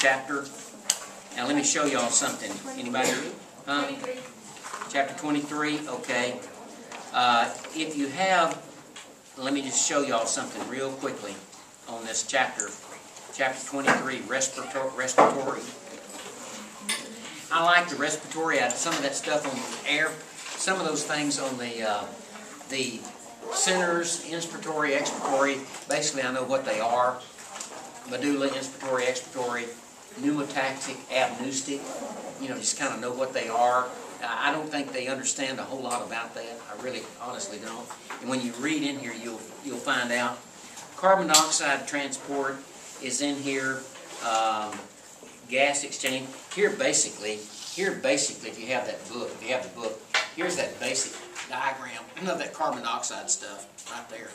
chapter. Now let me show y'all something. Anybody? Huh? Chapter 23. Okay. If you have, let me just show y'all something real quickly on this chapter. Chapter 23, respiratory. I like the respiratory. Some of that stuff on the air. Some of those things on the centers, inspiratory, expiratory. Basically, I know what they are. Medulla, inspiratory, expiratory, pneumotaxic, apneustic. You know, just kind of know what they are. I don't think they understand a whole lot about that. I really, honestly don't. And when you read in here, you'll find out. Carbon dioxide transport is in here. Gas exchange. Here basically, if you have that book, here's that basic diagram of that carbon dioxide stuff right there.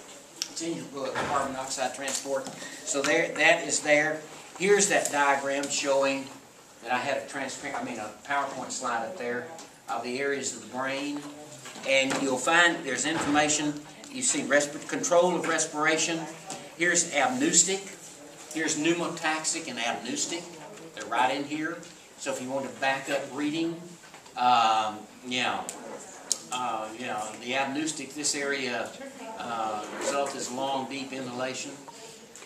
It's in your book, carbon dioxide transport. So there, that is there. Here's that diagram showing that I had a PowerPoint slide up there of the areas of the brain, and you'll find there's information. You see control of respiration. Here's apneustic. Here's pneumotaxic and apneustic. They're right in here. So if you want to back up reading, the apneustic, this area, result is long, deep inhalation.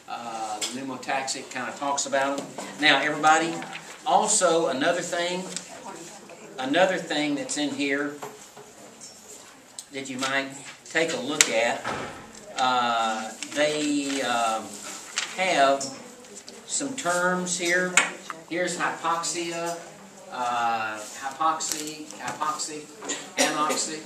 The pneumotaxic kind of talks about them. Now, everybody, also another thing that's in here that you might take a look at, they have some terms here. Here's hypoxia, hypoxic, anoxic.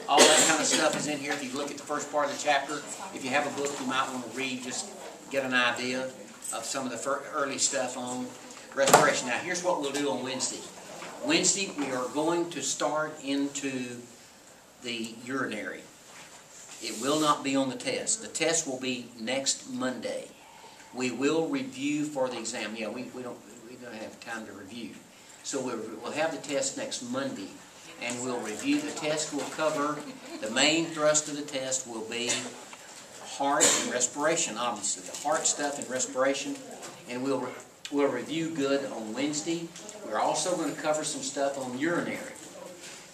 All that kind of stuff is in here. If you look at the first part of the chapter, if you have a book you might want to read, just get an idea of some of the early stuff on respiration. Now, here's what we'll do on Wednesday. Wednesday, we are going to start into the urinary. It will not be on the test. The test will be next Monday. We will review for the exam. Yeah, we don't have time to review. So we'll have the test next Monday, and we'll review. The test will cover, the main thrust of the test will be heart and respiration, obviously. The heart stuff and respiration, and we'll review good on Wednesday. We're also going to cover some stuff on urinary.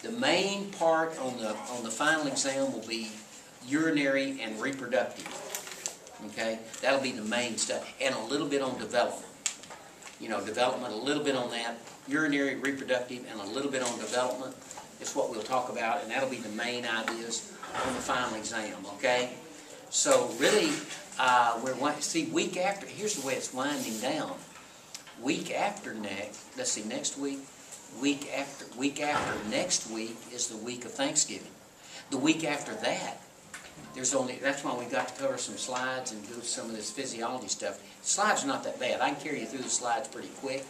The main part on the final exam will be urinary and reproductive. Okay? That'll be the main stuff. And a little bit on development. You know, development, a little bit on that. Urinary, reproductive, and a little bit on development is what we'll talk about, and that'll be the main ideas on the final exam, okay? So really, week after, here's the way it's winding down. Week after next week, week after next week is the week of Thanksgiving. The week after that, that's why we got to cover some slides and do some of this physiology stuff. Slides are not that bad. I can carry you through the slides pretty quick.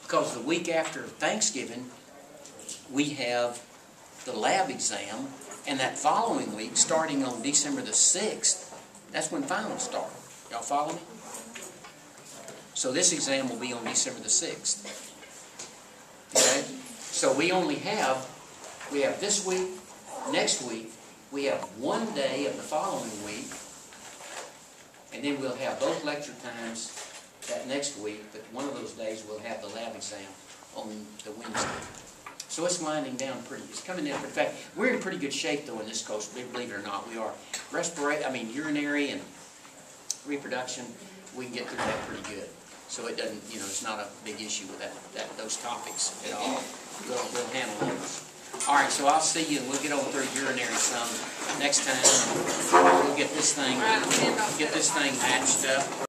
Because the week after Thanksgiving, we have the lab exam, and that following week, starting on December the 6th, that's when finals start. Y'all follow me? So this exam will be on December the 6th. Okay? So we have this week, next week, we have one day of the following week, and then we'll have both lecture times that next week, but one of those days we'll have the lab exam on the Wednesday. So it's winding down it's coming in. In fact, we're in pretty good shape though in this course, believe it or not. We are. Urinary and reproduction, we can get through that pretty good. So it doesn't, it's not a big issue with those topics at all. We'll handle those. All right, so I'll see you, and we'll get over through urinary some next time. We'll get this thing matched up.